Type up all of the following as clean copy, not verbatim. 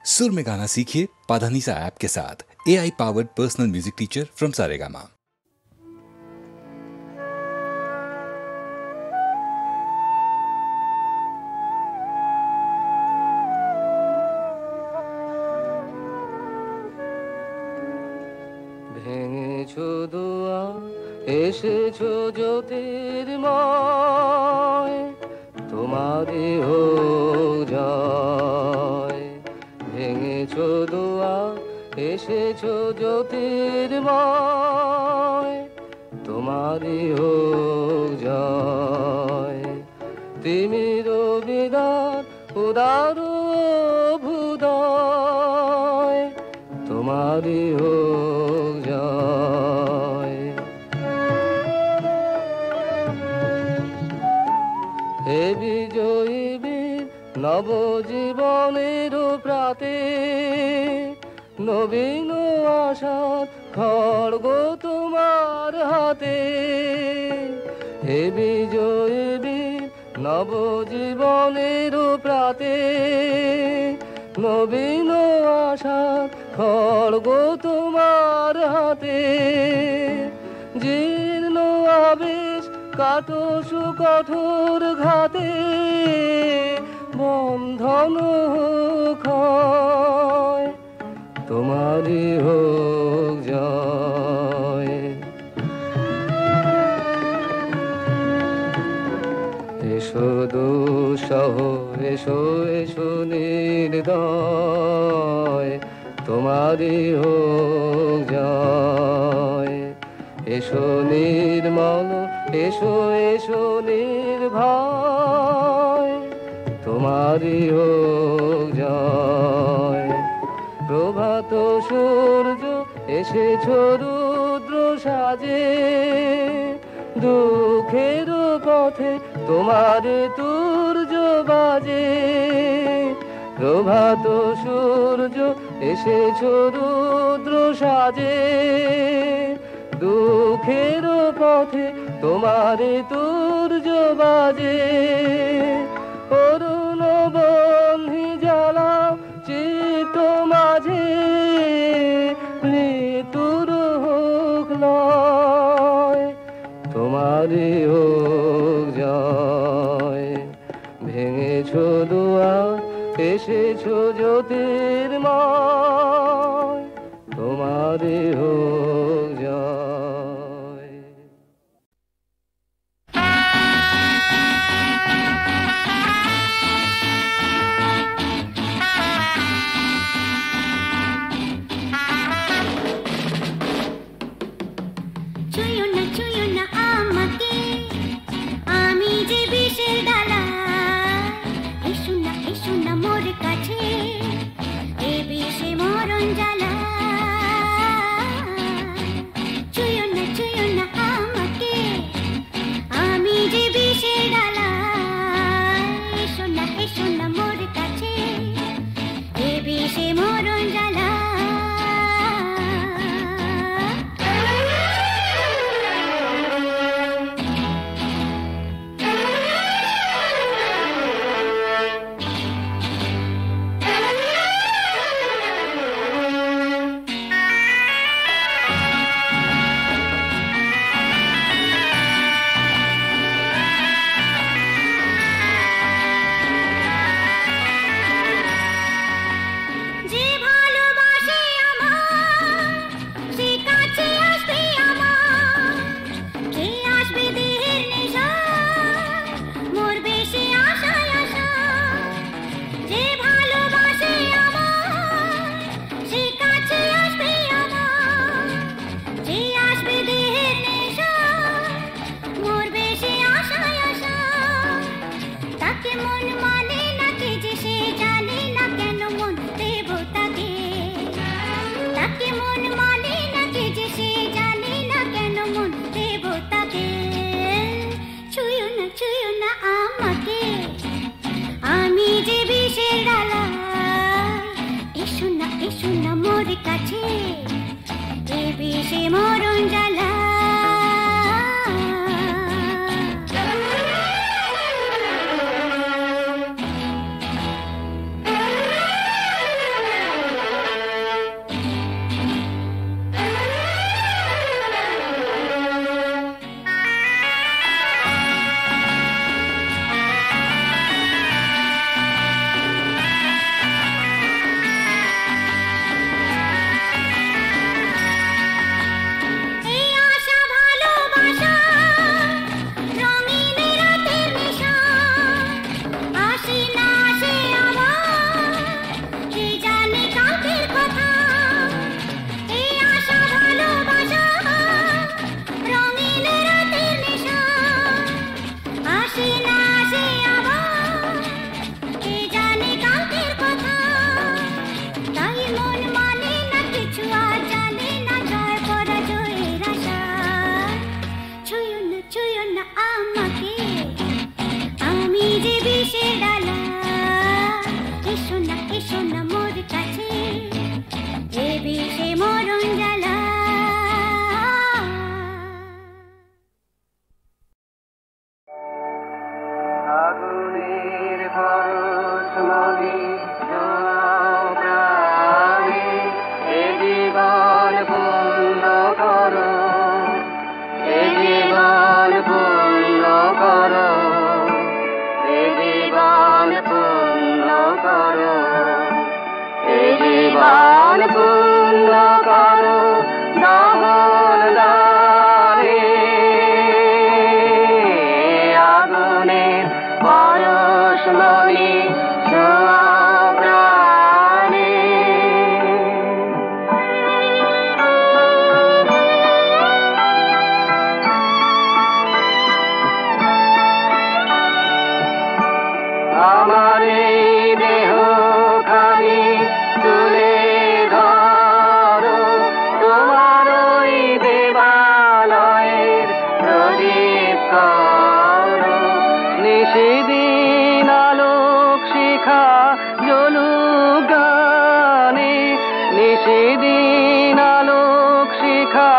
सुर में गाना सीखिए पाधानीसा ऐप के साथ। AI powered personal music teacher from Saregama. ভেঙেছো দোয়া এসেছো জ্যোতির্ময়, তোমারই হোক জয়। ভেঙেছো দোয়া এসেছো জ্যোতির্ময়, তোমারই হোক জয়। তিমির বিদার উদার ভুদয়, তোমারই হোক জয়। হে বিজয়ী বীর নবজীবনের প্রাতে, নবীন আশার খড়গ তোমার হাতে। হে বিজয়ী বীর নবজীবনের প্রাতে, নবীন আশার খড়গ তোমার হাতে। জীর্ণ আবেশ কাটো সুকঠোর ঘাতে, বন্ধন ক্ষয়, তোমারই হোক জয়। এসো দুঃসহ এসো এসো নির্দয়, তোমারই হোক জয়। এসো নির্মল এসো এসো নির্ভয়, তোমারই হোক জয়। প্রভাত সূর্য এসেছো রুদ্র সাজে, দুঃখের পথে তোমার তুর্য বাজে। প্রভাত সূর্য এসেছো রুদ্র সাজে, দুঃখের পথে তোমার তুর্য বাজে। অরুণ বন্ধি জ্বালা চিত্ত মাঝে, মৃত্যুর হোক লয়, তোমারই হোক জয়। ভেঙেছো দুয়ার এসেছো জ্যোতির্ময়, তোমারই হোক জয়। ছুঁয়ো না আমাকে, আমি যে বিষের ডালা। এসো না মোর কাছে, এ বিষে মরণ জ্বালা। ছুঁয়ো না আমাকে, আমি যে বিষের ডালা। এসো না মোর কাছে, এ বিষে মরণ জ্বালা। সেদিন আলোক শিখা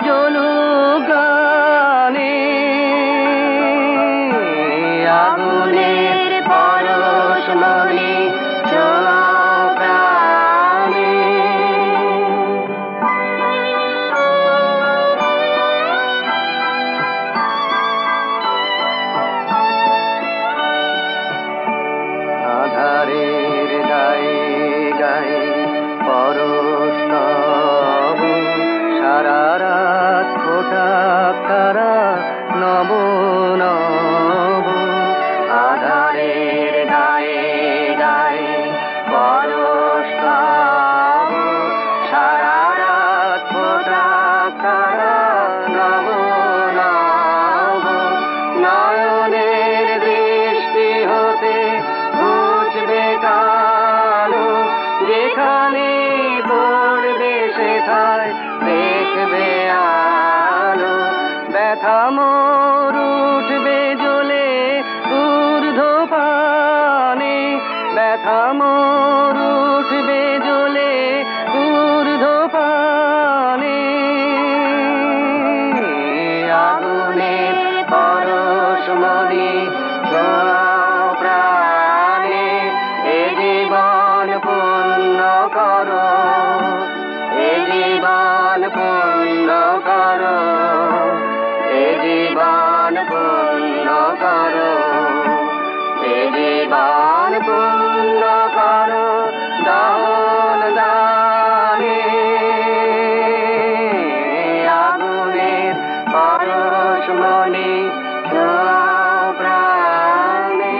জ্বলুক গানে, আগুনের পরশ মনে ছোঁয়াও প্রাণে। আধারের গায়ে গায়ে পরশ তব, সারা রাত ফোটা তারা নব নব। আধারের গায়ে গায়ে পরশ তব, সারা রাত ফোটা তারা নব নব। নয়নের দৃষ্টি হতে ঘুচবে কালো, যেখানে পড়বে সেথায় দেখবে আলো। ব্যথা মোর উঠবে জ্বলে ঊর্ধ্বপানে, ব্যথা মোর উঠবে জ্বলে ঊর্ধ্বপানে। আগুনের পরশ মনে ছোঁয়াও প্রাণে, এ জীবন পূর্ণ করো, এ জীবন পূর্ণ করো, এ জীবন পূর্ণ করো, এ জীবন পূর্ণ করো দান দানে। আগুনের পরশ মনে ছোঁয়াও প্রাণে।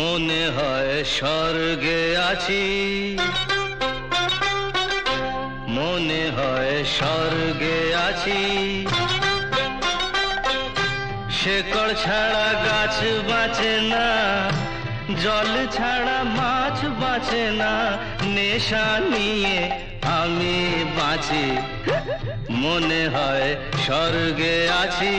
মনে হয় স্বর্গে আছি, মনে হয় স্বর্গে আছি। শেকড় ছাড়া গাছ বাঁচে না, জল ছাড়া মাছ বাঁচে না, নেশা নিয়ে আমি বাঁচি। মনে হয় স্বর্গে আছি।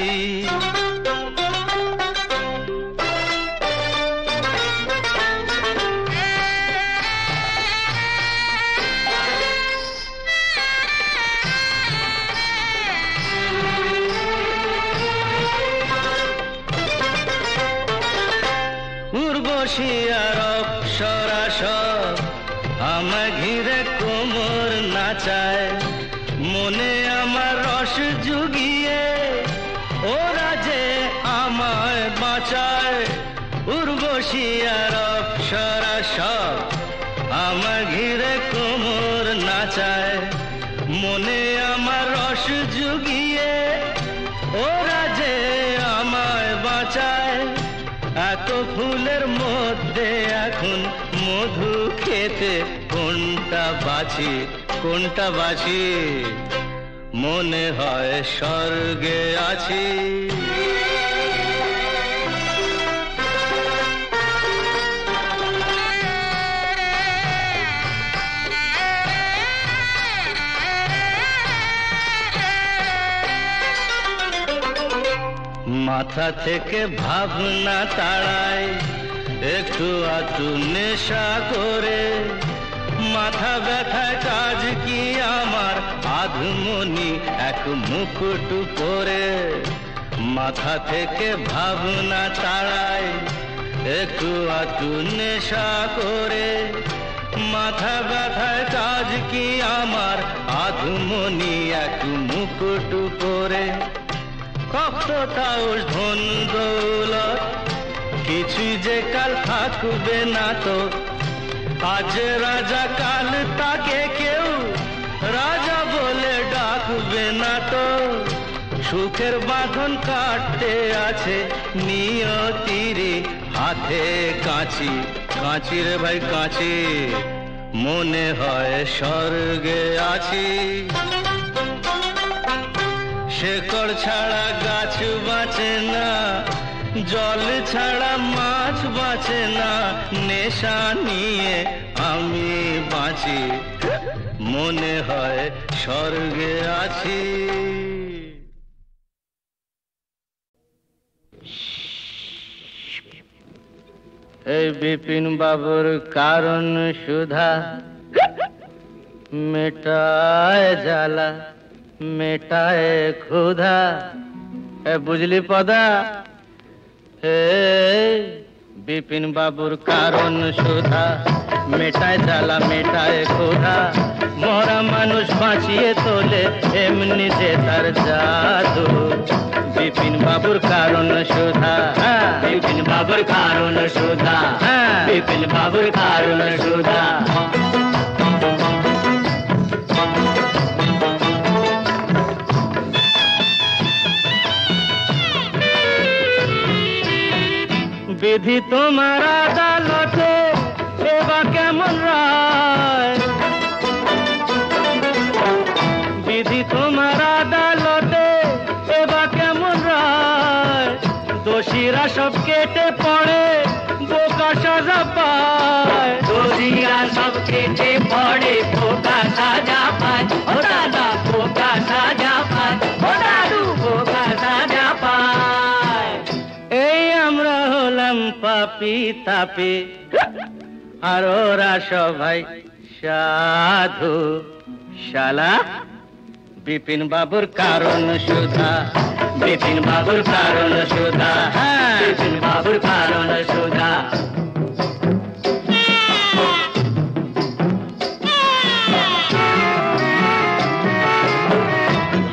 উর্বশী আর অপ্সরা সব আমায় ঘিরে কোমর নাচায়, মনে আমার রস জুগিয়ে ওরা যে আমায় বাঁচায়। উর্বশী আর অপ্সরা সব আমায় ঘিরে কোমর নাচায়, মনে আমার রস জুগিয়ে ওরা যে আমায় বাঁচায়। এত ফুলের মধ্যে এখন মধু খেতে কোনটা বাছি কোনটা বাছি মনে হয় স্বর্গে আছি মাথা থেকে ভাবনা তাড়ায় একটু আধটু নেশা করে মাথা ব্যথায় কাজ কি আমার আধমনি এক মুকুট পরে মাথা থেকে ভাবনা তাড়ায় একটু আধটু নেশা করে মাথা ব্যথায় কাজ কি আমার আধমনি এক মুকুট পরে কত তাউস ধন দৌলত কিছুই যে কাল থাকবে না তো আজ রাজা কাল তাকে কেউ রাজা বলে ডাকবে না তো সুখের বাঁধন কাটতে আছে নিয়তির হাতে কাঁচি কাঁচি রে ভাই কাঁচি মনে হয় স্বর্গে আছি শেকড় ছাড়া গাছ বাঁচে না জল ছাড়া মাছ বাঁচে না নেশা নিয়ে আমি বাঁচি মনে হয় স্বর্গে আছি এই বিপিন বাবুর কারণ সুধা মেটায় জ্বালা মেটায় ক্ষুধা বুঝলি পদা হে বিপিন বাবুর কারণ সুধা মেটায় জ্বালা মেটায় ক্ষুধা মরা মানুষ বাঁচিয়ে তোলে এমনি যে তার জাদু বিপিন বাবুর কারণ সুধা বিপিন বাবুর কারণ সুধা বিপিন বাবুর কারণ সুধা বিধি তোমার আদালতে এবার কেমন রায় বিধি তোমার আদালতে এবার কেমন রায় দোষীরা সব কেটে পড়ে বোকা সাজা পায় দোষীরা সব কেটে পড়ে বোকা সাজা পায় ও দাদা বোকা সাজা পায় ও দাদু বোকা সাজা পায় এই আমরা হলাম পাপি তাপি আর ওরা সবাই সাধু শালা বিপিন বাবুর কারণ সুধা বিপিন বাবুর কারণ সুধা বিপিন বাবুর কারণ সুধা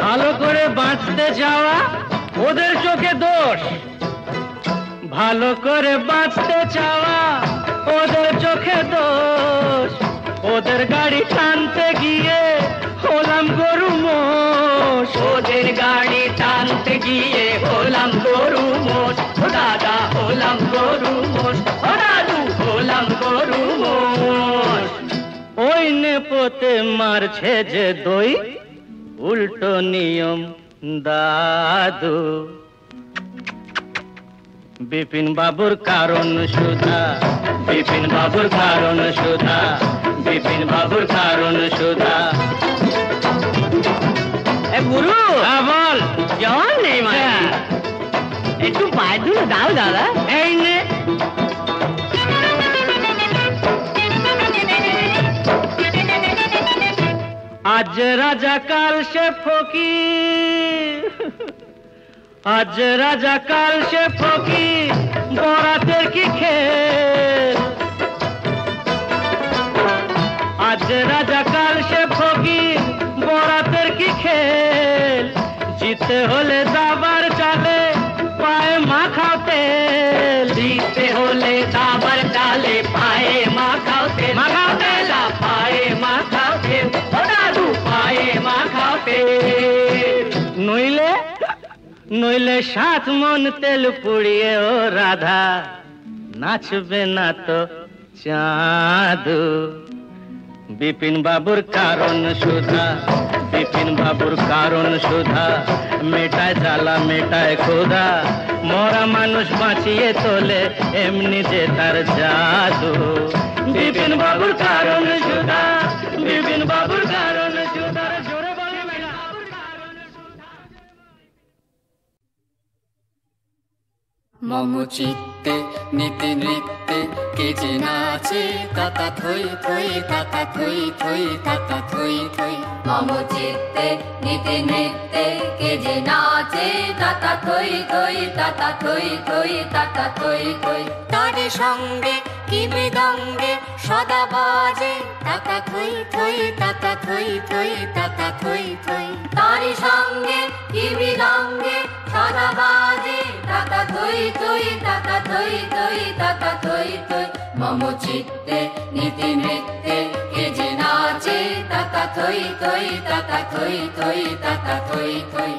ভালো করে বাঁচতে যাওয়া ওদের চোখে দোষ ভালো করে বাঁচতে চাওয়া ওদের চোখে দোষ ওদের গাড়ি টানতে গিয়ে হলাম গরু মোষ ওদের গাড়ি টানতে গিয়ে হলাম গরু মোষ ও দাদা হলাম গরু মোষ ও দাদু হলাম গরু মোষ ওই নেপোতে মারছে যে দই উল্টো নিয়ম দাদু বিপিন বাবুর কারণ সুধা বিপিন বাবুর কারণ সুধা বিপিন বাবুর কারণ সুধা গুরু বল জল নেই মানে একটু পায়ে ধুলো দাও দাদা এই নে আজ রাজা কাল সে ফকির আজ রাজা কাল সে ফকির বরাতের কি খেল আজ রাজা কাল সে ফকির বরাতের কি খেল জিতে হলে দাবার চালে পায়ে মাখাও তেল জিতে হলে দাবার চালে পায়ে মাখাও তেল মাখাও তেল পায়ে মাখাও তেল ও দাদু পায়ে মাখাও তেল নইলে নইলে 7 মন তেল পুড়িয়ে ও রাধা নাচবে না তো চাঁদ। বিপিন বাবুর কারণ সুধা, বিপিন বাবুর কারণ সুধা, মেটায় জ্বালা মেটায় ক্ষুধা, মরা মানুষ বাঁচিয়ে তোলে এমনি যে তার জাদু। বিপিন বাবুর কারণ সুধা, বিপিন বাবুর কারণ সুধা, জোরে বলে মেলা। মম চিত্তে নীতি নৃত্যে কে যে নাচে তাতা থই থই তাতা থই থই তাতা থই থই। মম চিত্তে নীতি নৃত্যে কে যে নাচে তাতা থই থই তাতা থই থই তাতা থই থই। তারে সঙ্গে কি মৃদঙ্গে সদা বাজে তাতা থই থই তাতা থই থই তাতা থই থই। তারি সঙ্গে কি মৃদঙ্গে সদা বাজে তাতা থই থই তাতা থই থই তাতা থই থই। মম চিত্তে নীতি নৃত্যে কে যে নাচে তাতা থই থই তাতা থই থই তাতা থই থই।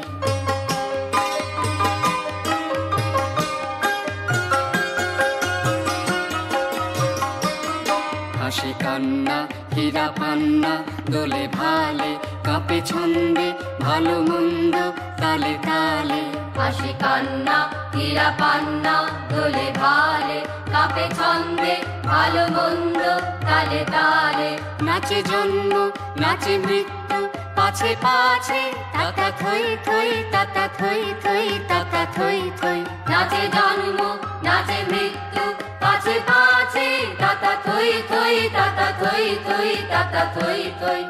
হাসি কান্না হীরা পান্না দোলে ভালে কাঁপে ছন্দে ভালো মন্দ তালে তালে। হাসি কান্না হীরা পান্না দোলে ভালে কাঁপে ছন্দে ভালো মন্দ তালে তালে। নাচে জন্ম নাচে মৃত্যু পাছে পাছে তাতা থই থই তাতা থই থই তাতা থই থই। নাচে জন্ম নাচে মৃত্যু পাছে পাছে তাতা থই থই তাতা থই থই তাতা থই থই।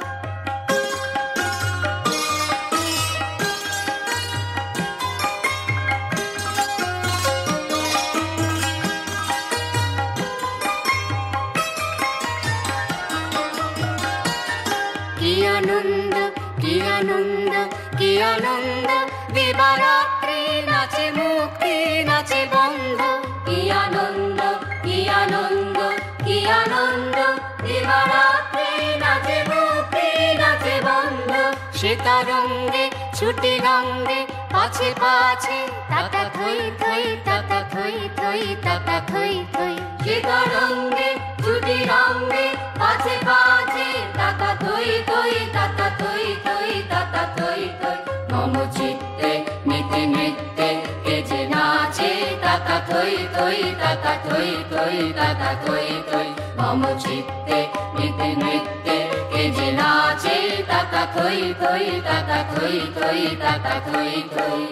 কি আনন্দ কি আনন্দ কি আনন্দ দিবারাত্রি নাচে মুক্তি নাচে বন্ধ। কি আনন্দ কি আনন্দ কি আনন্দ দিবারাত্রি নাচে মুক্তি নাচে বন্ধ। সীতারঙ্গে ছুটি রঙ্গে পাছে পাছে তাতা থই থই তাতা থই থই তাতা থই থই। সীতারঙ্গে ছুটি রঙ্গে পাছে পাছে তাতা থই থই তাতা থই থই তাতা থই থই। মম চিত্তে নীতি নৃত্যে কে যে নাচে তাতা থই থই তাতা থই থই তাতা থই থই। মম চিত্তে নীতি নৃত্যে কে যে নাচে তাতা থই থই তাতা থই থই তাতা থই থই।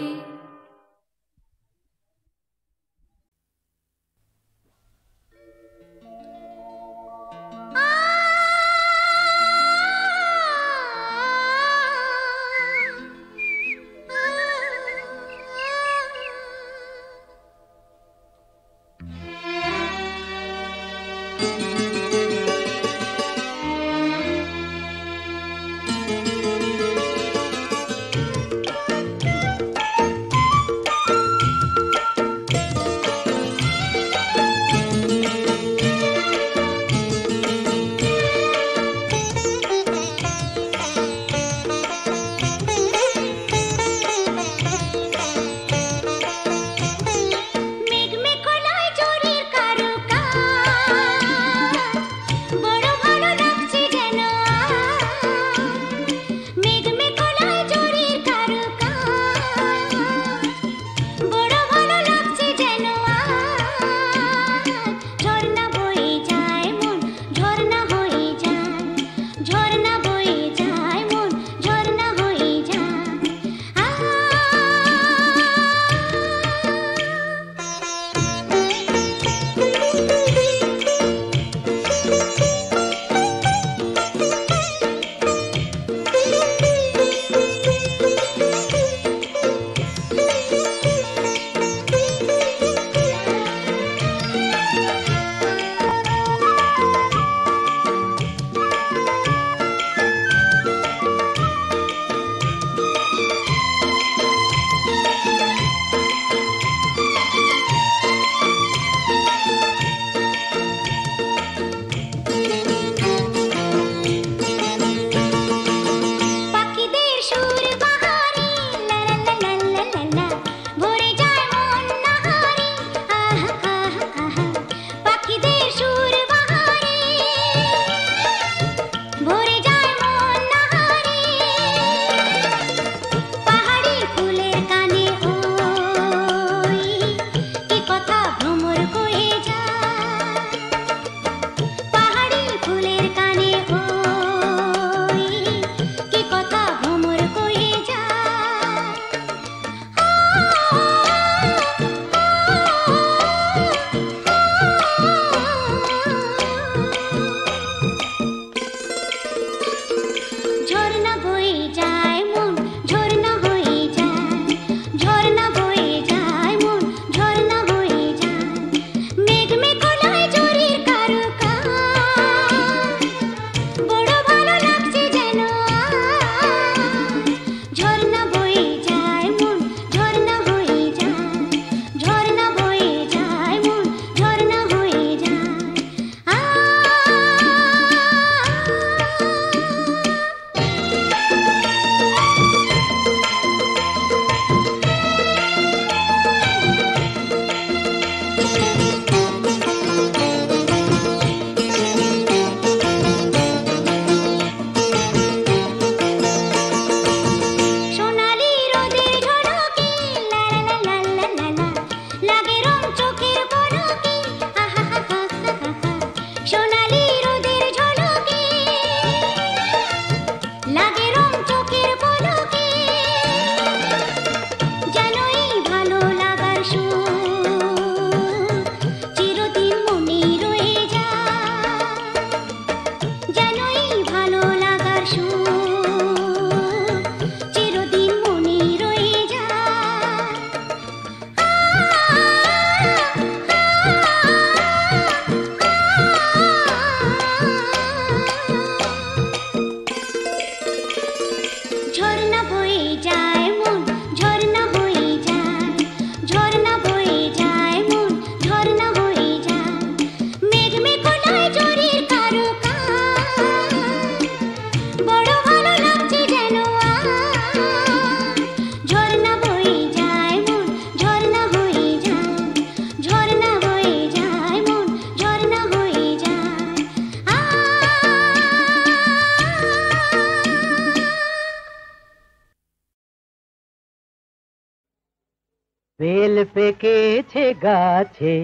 বেল পেকেছে গাছে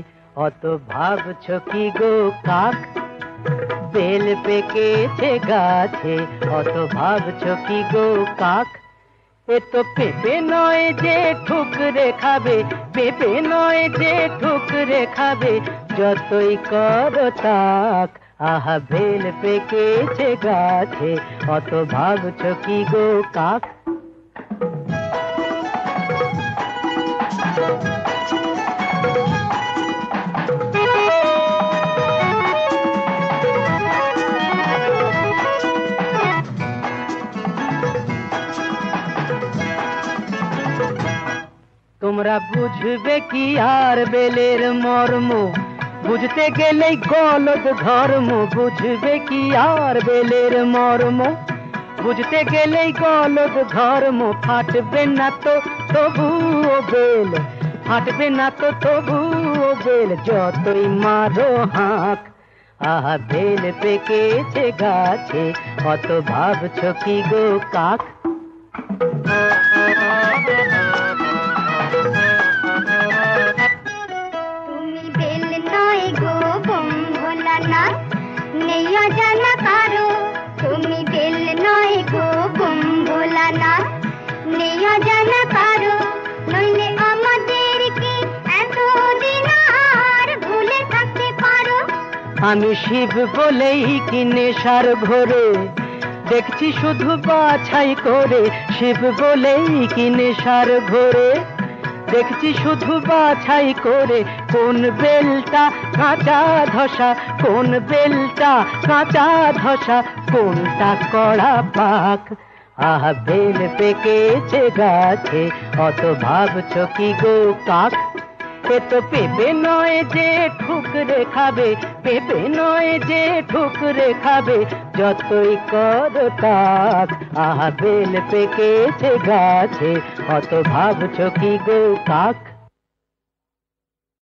অত ভাবছো কি গো কাক, বেল পেকেছে গাছে অত ভাবছো কি গো কাক। এ তো পেঁপে নয় যে ঠুকরে খাবে, পেঁপে নয় যে ঠুকরে খাবে, যতই করো তাক। আহা বেল পেকেছে গাছে অত ভাবছো কি গো কাক। তোমরা বুঝবে কি আর বেলের মর্ম, বুঝতে গেলেই গলদ ধর্ম। বুঝবে কি আর বেলের মর্ম, বুঝতে গেলেই গলদ ধর্ম। ফাটবে না তো তবুও বেল, ফাটবে না তো তবুও বেল, যতই মারো হাঁক। আহা বেল পেকেছে গাছে অত ভাবছো কি গো কাক। তুমি বেল নয় গো বোম ভোলানা, নেই অজানা কারো। তুমি বেল নয় গো বোম ভোলানা, নেই অজানা কারো। নইলে আমাদেরকে এতদিন আর ভুলে থাকতে পারো। আমি শিব বলেই কি নেশার ঘোরে দেখছি শুধু বাছাই করে। শিব বলেই কি নেশার ঘোরে দেখছি শুধু বাছাই করে। কোন বেলটা কাঁচা ধসা, কোন বেলটা কাঁচা ধসা, কোনটা কড়া পাক। আহা বেল পেকেছে গাছে অত ভাবছো কি গো কাক। এ তো পেঁপে নয় যে ঠুকরে খাবে, পেঁপে নয় যে ঠুকরে খাবে, যতই করো তাক। আহা বেল পেকেছে গাছে অত ভাবছো কি গো কাক।